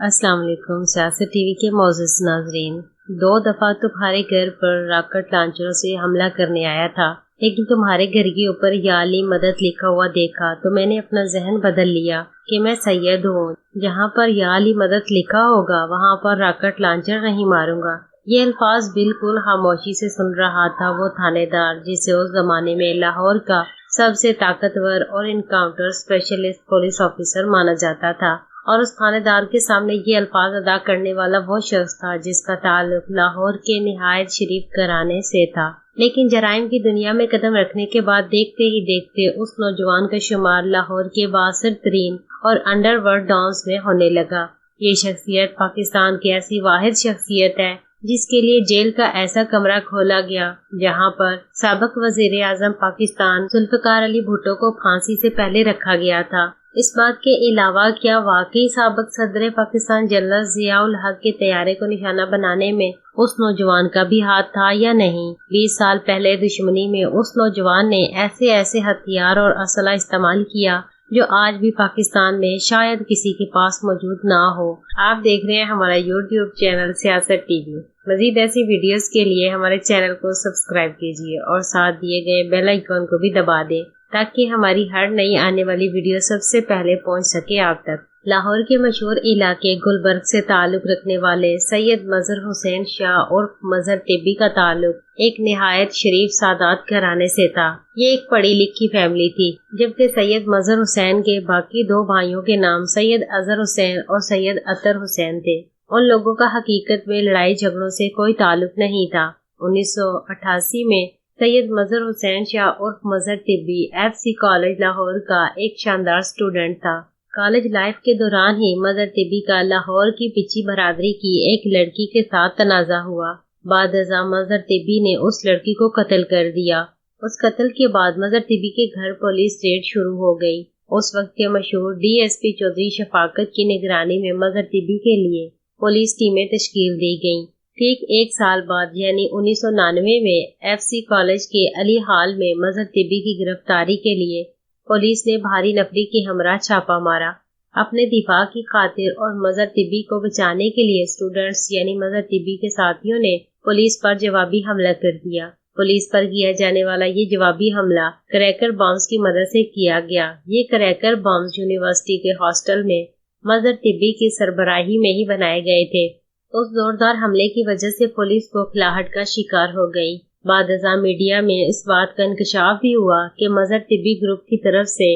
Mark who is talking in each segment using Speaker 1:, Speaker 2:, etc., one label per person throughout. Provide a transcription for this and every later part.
Speaker 1: अस्सलाम वालेकुम। सियासत टीवी के मौजूद नाजरीन, 2 दफा तुम्हारे घर पर रॉकेट लॉन्चरों से हमला करने आया था, लेकिन तुम्हारे घर के ऊपर या अली मदद लिखा हुआ देखा तो मैंने अपना जहन बदल लिया कि मैं सैयद हूँ। जहाँ पर या अली मदद लिखा होगा वहाँ पर रॉकेट लॉन्चर नहीं मारूंगा। ये अल्फाज बिल्कुल खामोशी से सुन रहा था वो थानेदार जिसे उस जमाने में लाहौर का सबसे ताकतवर और इनकाउंटर स्पेशलिस्ट पुलिस ऑफिसर माना जाता था। और उस थानेदार के सामने ये अल्फाज अदा करने वाला वो शख्स था जिसका ताल्लुक लाहौर के निहायत शरीफ घराने से था। लेकिन जराइम की दुनिया में कदम रखने के बाद देखते ही देखते उस नौजवान का शुमार लाहौर के बासर तरीन और अंडरवर्ल्ड डॉन्स में होने लगा। ये शख्सियत पाकिस्तान की ऐसी वाहिद शख्सियत है जिसके लिए जेल का ऐसा कमरा खोला गया जहां पर साबिक वजीर आजम पाकिस्तान जुल्फकार अली भुट्टो को फांसी से पहले रखा गया था। इस बात के अलावा क्या वाकई साबिक सदर पाकिस्तान जनरल जियाउल हक के तैयारे को निशाना बनाने में उस नौजवान का भी हाथ था या नहीं? 20 साल पहले दुश्मनी में उस नौजवान ने ऐसे हथियार और असला इस्तेमाल किया जो आज भी पाकिस्तान में शायद किसी के पास मौजूद ना हो। आप देख रहे हैं हमारा YouTube चैनल सियासत टीवी। मजीद ऐसी वीडियोस के लिए हमारे चैनल को सब्सक्राइब कीजिए और साथ दिए गए बेल आइकन को भी दबा दें ताकि हमारी हर नई आने वाली वीडियो सबसे पहले पहुंच सके आप तक। लाहौर के मशहूर इलाके गुलबर्ग से ताल्लुक रखने वाले सैयद मजहर हुसैन शाह और मजहर तिब्बी का ताल्लुक एक निहायत शरीफ सादात घराने से था। ये एक पढ़ी लिखी फैमिली थी, जबकि सैयद मजहर हुसैन के बाकी 2 भाइयों के नाम सैयद अजहर हुसैन और सैयद अतर हुसैन थे। उन लोगों का हकीकत में लड़ाई झगड़ों से कोई ताल्लुक नहीं था। 1988 में सैयद मजहर हुसैन शाह और मजहर तिब्बी FC कॉलेज लाहौर का एक शानदार स्टूडेंट था। कॉलेज लाइफ के दौरान ही मजहर तिब्बी का लाहौर की पिची बरादरी की एक लड़की के साथ तनाजा हुआ। बाद अज़ा मजहर तिब्बी ने उस लड़की को कत्ल कर दिया। उस कत्ल के बाद मजहर तिब्बी के घर पुलिस रेड शुरू हो गई। उस वक्त के मशहूर DSP चौधरी शफाकत की निगरानी में मजहर तिब्बी के लिए पुलिस टीमें तश्कील दी गयी। ठीक 1 साल बाद यानी 1999 में FC कॉलेज के अली हाल में मजहर तिब्बी की गिरफ्तारी के लिए पुलिस ने भारी नफरी के हमरा छापा मारा। अपने दिफा की खातिर और मजहर तिब्बी को बचाने के लिए स्टूडेंट्स यानी मजहर तिब्बी के साथियों ने पुलिस पर जवाबी हमला कर दिया। पुलिस पर किया जाने वाला ये जवाबी हमला क्रैकर बॉम्ब्स की मदद से किया गया। ये क्रैकर बॉम्ब्स यूनिवर्सिटी के हॉस्टल में मजहर तिब्बी की सरबराही में ही बनाए गए थे। उस जोरदार हमले की वजह से पुलिस बौखलाहट का शिकार हो गई। बाद अज़ा मीडिया में इस बात का इंकशाफ भी हुआ कि मजहर तिब्बी ग्रुप की तरफ से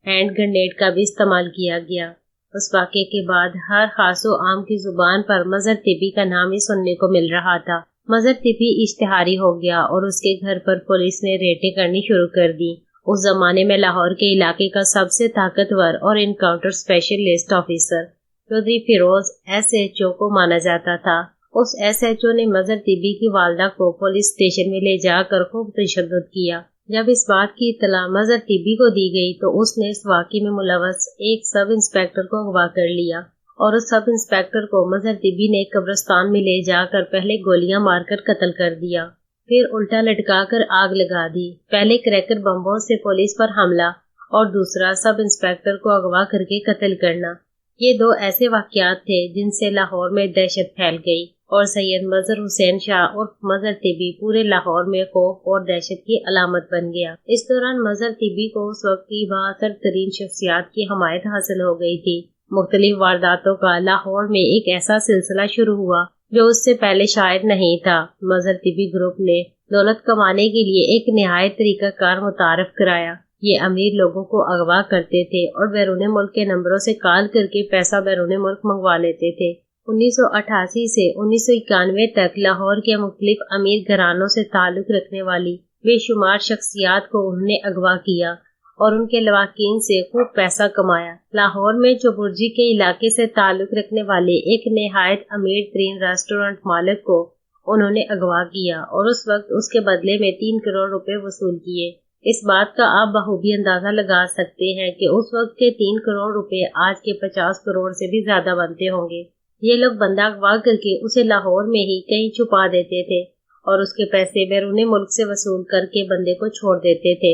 Speaker 1: हैंड ग्रेनेड का भी इस्तेमाल किया गया। उस वाक़े के बाद हर खासो आम की जुबान पर मजहर तिब्बी का नाम ही सुनने को मिल रहा था। मजहर तिब्बी इश्तिहारी हो गया और उसके घर पर पुलिस ने रेडें करनी शुरू कर दी। उस जमाने में लाहौर के इलाके का सबसे ताकतवर और encounter specialist officer Chaudhry Feroz SHO को माना जाता था। उस SHO ने मजहर तिब्बी की वालदा को पुलिस स्टेशन में ले जाकर खूब तशद्दुद किया। जब इस बात की इत्तला मजहर तिब्बी को दी गई तो उसने इस वाक़े में मुलव्वस एक सब इंस्पेक्टर को अगवा कर लिया और उस सब इंस्पेक्टर को मजहर तिब्बी ने कब्रिस्तान में ले जाकर पहले गोलियां मारकर कत्ल कर दिया, फिर उल्टा लटका कर आग लगा दी। पहले क्रैकर बम्बों से पुलिस पर हमला और दूसरा सब इंस्पेक्टर को अगवा करके कत्ल करना। ये 2 ऐसे वाक़यात थे जिनसे लाहौर में दहशत फैल गई और सैयद मजहर हुसैन शाह और मजहर तिब्बी पूरे लाहौर में खौफ और दहशत की अलामत बन गया। इस दौरान मजहर तिब्बी को उस वक्त की बासर तरीन शख्सियात की हमायत हासिल हो गई थी। मुख्तलिफ वारदातों का लाहौर में एक ऐसा सिलसिला शुरू हुआ जो उससे पहले शायद नहीं था। मजहर तिब्बी ग्रुप ने दौलत कमाने के लिए एक निहायत तरीकाकार मुतारफ कराया। ये अमीर लोगों को अगवा करते थे और बैरून मुल्क के नंबरों से कॉल करके पैसा बैरून मुल्क मंगवा लेते थे। 1988 से 1991 तक लाहौर के मुख्तलिफ अमीर घरानों से ताल्लुक रखने वाली बेशुमार शख्सियात को उन्होंने अगवा किया और उनके लवाकीन से खूब पैसा कमाया। लाहौर में चौबुर्जी के इलाके से ताल्लुक रखने वाले एक निहायत अमीर तरीन रेस्टोरेंट मालिक को उन्होंने अगवा किया और उस वक्त उसके बदले में 3 करोड़ रुपए वसूल किए। इस बात का आप बखूबी अंदाजा लगा सकते हैं कि उस वक्त के 3 करोड़ रुपए आज के 50 करोड़ से भी ज्यादा बनते होंगे। ये लोग बंदा अगवा करके उसे लाहौर में ही कहीं छुपा देते थे और उसके पैसे बैरून मुल्क से वसूल करके बंदे को छोड़ देते थे।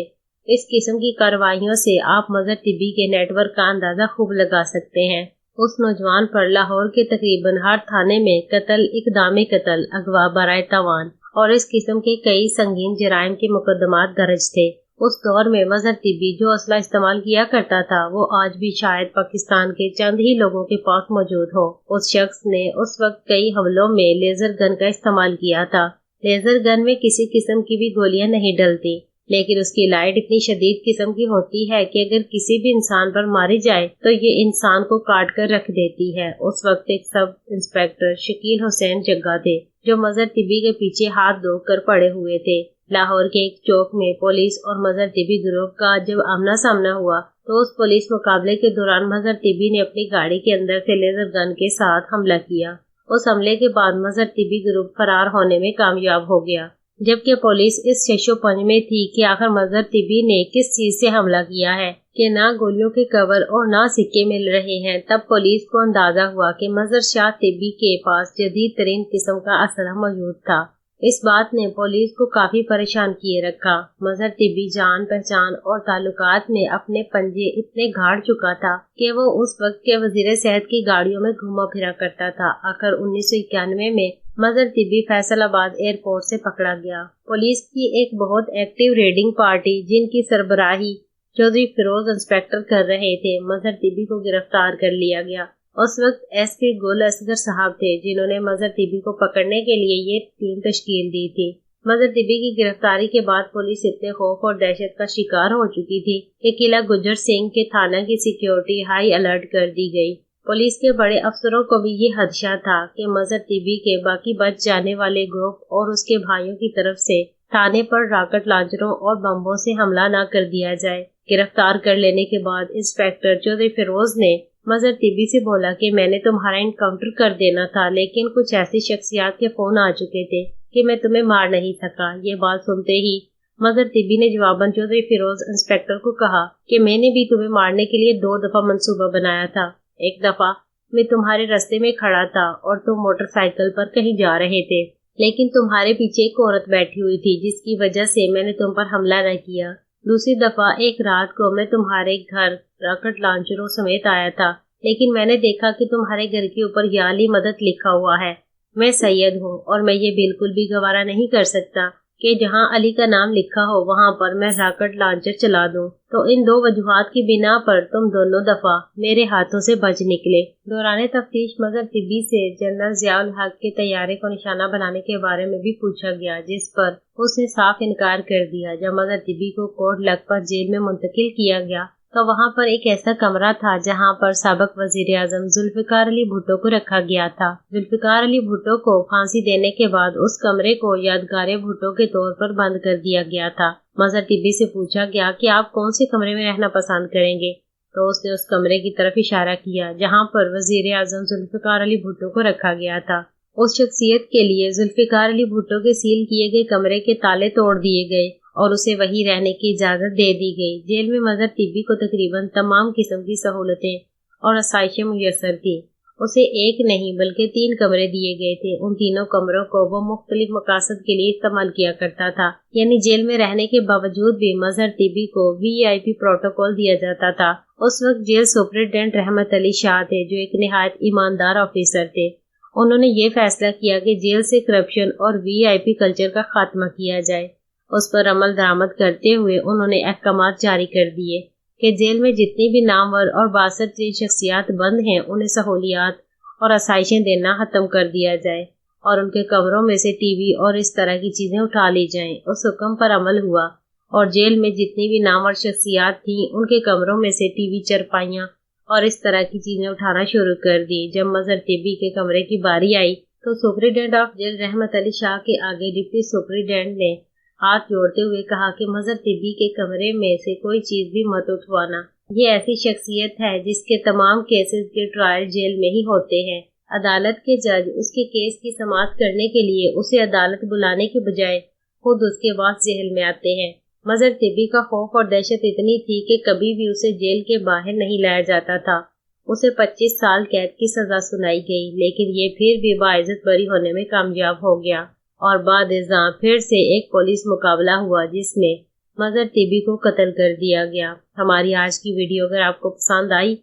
Speaker 1: इस किस्म की कार्रवाइयों से आप मजहर तिब्बी के नेटवर्क का अंदाजा खूब लगा सकते हैं। उस नौजवान पर लाहौर के तकरीबन हर थाने में कत्ल, इक़दाम कत्ल, अगवा बराए तावान और इस किस्म के कई संगीन जराइम के मुकदमात दर्ज थे। उस दौर में मजहर तिब्बी जो असला इस्तेमाल किया करता था वो आज भी शायद पाकिस्तान के चंद ही लोगों के पास मौजूद हो। उस शख्स ने उस वक्त कई हमलों में लेजर गन का इस्तेमाल किया था। लेजर गन में किसी किस्म की भी गोलियां नहीं डलती, लेकिन उसकी लाइट इतनी शदीद किस्म की होती है कि अगर किसी भी इंसान पर मारी जाए तो ये इंसान को काट कर रख देती है। उस वक्त एक सब इंस्पेक्टर शकील हुसैन जग्गा थे जो मजहर तिब्बी के पीछे हाथ धोकर पड़े हुए थे। लाहौर के एक चौक में पुलिस और मजहर तिब्बी गिरोह का जब आमना सामना हुआ तो उस पुलिस मुकाबले के दौरान मजहर तिब्बी ने अपनी गाड़ी के अंदर से लेजर गन के साथ हमला किया। उस हमले के बाद मजहर तिब्बी गिरोह फरार होने में कामयाब हो गया, जबकि पुलिस इस शशोपंज में थी कि आखिर मजहर तिब्बी ने किस चीज से हमला किया है कि ना गोलियों के कवर और ना सिक्के मिल रहे हैं। तब पुलिस को अंदाजा हुआ कि मजहर शाह तिब्बी के पास जदीद तरीन किस्म का असलहा मौजूद था। इस बात ने पुलिस को काफी परेशान किए रखा। मजहर तिब्बी जान पहचान और ताल्लुकात में अपने पंजे इतने गाड़ चुका था कि वो उस वक्त के वजीर सेहत की गाड़ियों में घुमा फिरा करता था। आखिर 1991 में मजहर तिब्बी फैसलाबाद एयरपोर्ट से पकड़ा गया। पुलिस की एक बहुत एक्टिव रेडिंग पार्टी जिनकी सरबराही चौधरी फिरोज इंस्पेक्टर कर रहे थे, मजहर तिब्बी को गिरफ्तार कर लिया गया। उस वक्त एसपी गुल असगर साहब थे जिन्होंने मजहर तिब्बी को पकड़ने के लिए ये टीम तश्कील दी थी। मजहर तिब्बी की गिरफ्तारी के बाद पुलिस इतने खौफ और दहशत का शिकार हो चुकी थी कि किला गुजर सिंह के थाना की सिक्योरिटी हाई अलर्ट कर दी गई। पुलिस के बड़े अफसरों को भी ये खदशा था कि मजहर तिब्बी के बाकी बच जाने वाले ग्रुप और उसके भाइयों की तरफ से थाने पर रॉकेट लॉन्चरों और बम्बों से हमला न कर दिया जाए। गिरफ्तार कर लेने के बाद इंस्पेक्टर चौधरी फिरोज ने मजहर तिब्बी से बोला कि मैंने तुम्हारा इनकाउंटर कर देना था, लेकिन कुछ ऐसी शख्सियात के फोन आ चुके थे कि मैं तुम्हें मार नहीं सका। ये बात सुनते ही मजहर तिब्बी ने जवाबन चौधरी फिरोज इंस्पेक्टर को कहा कि मैंने भी तुम्हें मारने के लिए 2 दफा मंसूबा बनाया था। एक दफा मैं तुम्हारे रास्ते में खड़ा था और तुम मोटरसाइकिल पर कहीं जा रहे थे, लेकिन तुम्हारे पीछे एक औरत बैठी हुई थी जिसकी वजह से मैंने तुम पर हमला न किया। दूसरी दफा एक रात को मैं तुम्हारे घर रॉकेट लॉन्चरों समेत आया था, लेकिन मैंने देखा कि तुम्हारे घर के ऊपर या अली मदद लिखा हुआ है। मैं सैयद हूँ और मैं ये बिल्कुल भी गवारा नहीं कर सकता कि जहाँ अली का नाम लिखा हो वहाँ पर मैं रॉकेट लॉन्चर चला दूँ। तो इन 2 वजूहात की बिना पर तुम दोनों दफा मेरे हाथों से बच निकले। दौरान तफ्तीश मजहर तिब्बी से जनरल जियाउल हक के तैयारे को निशाना बनाने के बारे में भी पूछा गया, जिस पर उसने साफ इनकार कर दिया। जब मजहर तिब्बी को कोर्ट लखपत जेल में मुंतकिल किया गया तो वहाँ पर एक ऐसा कमरा था जहाँ पर साबिक वजीर आजम जुल्फिकार अली भुट्टो को रखा गया था। जुल्फिकार अली भुट्टो को फांसी देने के बाद उस कमरे को यादगार भुट्टो के तौर पर बंद कर दिया गया था। मजहर तिब्बी से पूछा गया कि आप कौन से कमरे में रहना पसंद करेंगे, तो उसने उस कमरे की तरफ इशारा किया जहाँ पर वजीर आजम जुल्फिकार अली भुट्टो को रखा गया था। उस शख्सियत के लिए जुल्फिकार अली भुट्टो के सील किए गए कमरे के ताले तोड़ दिए गए और उसे वहीं रहने की इजाजत दे दी गई। जेल में मजहर तिब्बी को तकरीबन तमाम किस्म की सहूलतें और आसाइशें मुयस्सर थी। उसे एक नहीं बल्कि 3 कमरे दिए गए थे। उन तीनों कमरों को वो मुख्तलिफ मकासद के लिए इस्तेमाल किया करता था, यानी जेल में रहने के बावजूद भी मजहर तिब्बी को VIP प्रोटोकॉल दिया जाता था। उस वक्त जेल सुपरिटेंडेंट रहमत अली शाह थे जो एक निहायत ईमानदार ऑफिसर थे। उन्होंने ये फैसला किया कि जेल से करप्शन और VIP कल्चर का खात्मा किया जाए। उस पर अमल दरामद करते हुए उन्होंने अहकामात जारी कर दिए कि जेल में जितनी भी नामवर और बासर शख्सियात बंद हैं उन्हें सहूलियात और आसाइशें देना खत्म कर दिया जाए और उनके कमरों में से टीवी और इस तरह की चीजें उठा ली जाएं। उस हुक्म पर अमल हुआ और जेल में जितनी भी नामवर शख्सियात थीं उनके कमरों में से टीवी, चरपाइयाँ और इस तरह की चीजें उठाना शुरू कर दी। जब मजहर तिब्बी के कमरे की बारी आई तो सुपरिटेंडेंट ऑफ जेल रहमत अली शाह के आगे डिप्टी सुपरिटेंडेंट ने हाथ जोड़ते हुए कहा कि मजहर तिब्बी के कमरे में से कोई चीज भी मत उठवाना। ये ऐसी शख्सियत है जिसके तमाम केसेस के ट्रायल जेल में ही होते हैं। अदालत के जज उसके केस की समाअत करने के लिए उसे अदालत बुलाने के बजाय खुद उसके पास जेल में आते हैं। मजहर तिब्बी का खौफ और दहशत इतनी थी कि कभी भी उसे जेल के बाहर नहीं लाया जाता था। उसे 25 साल कैद की सजा सुनाई गई, लेकिन ये फिर भी बाइज्जत बरी होने में कामयाब हो गया और बाद इज़्ज़ा फिर से एक पुलिस मुकाबला हुआ जिसमें मजहर तिब्बी को कत्ल कर दिया गया। हमारी आज की वीडियो अगर आपको पसंद आई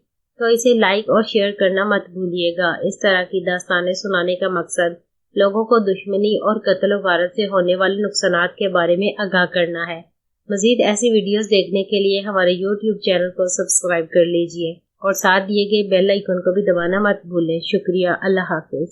Speaker 1: تو اسے لائک اور شیئر کرنا مت بھولیے گا۔ اس طرح کی داستانیں سنانے کا مقصد لوگوں کو دشمنی اور قتل و غارت سے ہونے والے نقصانات کے بارے میں آگاہ کرنا ہے۔ مزید ایسی ویڈیوز دیکھنے کے لیے ہمارے YouTube چینل کو سبسکرائب کر لیجئے اور ساتھ دیے گئے بیل آئیکن کو بھی دبانا مت بھولیں۔ شکریہ۔ اللہ حافظ۔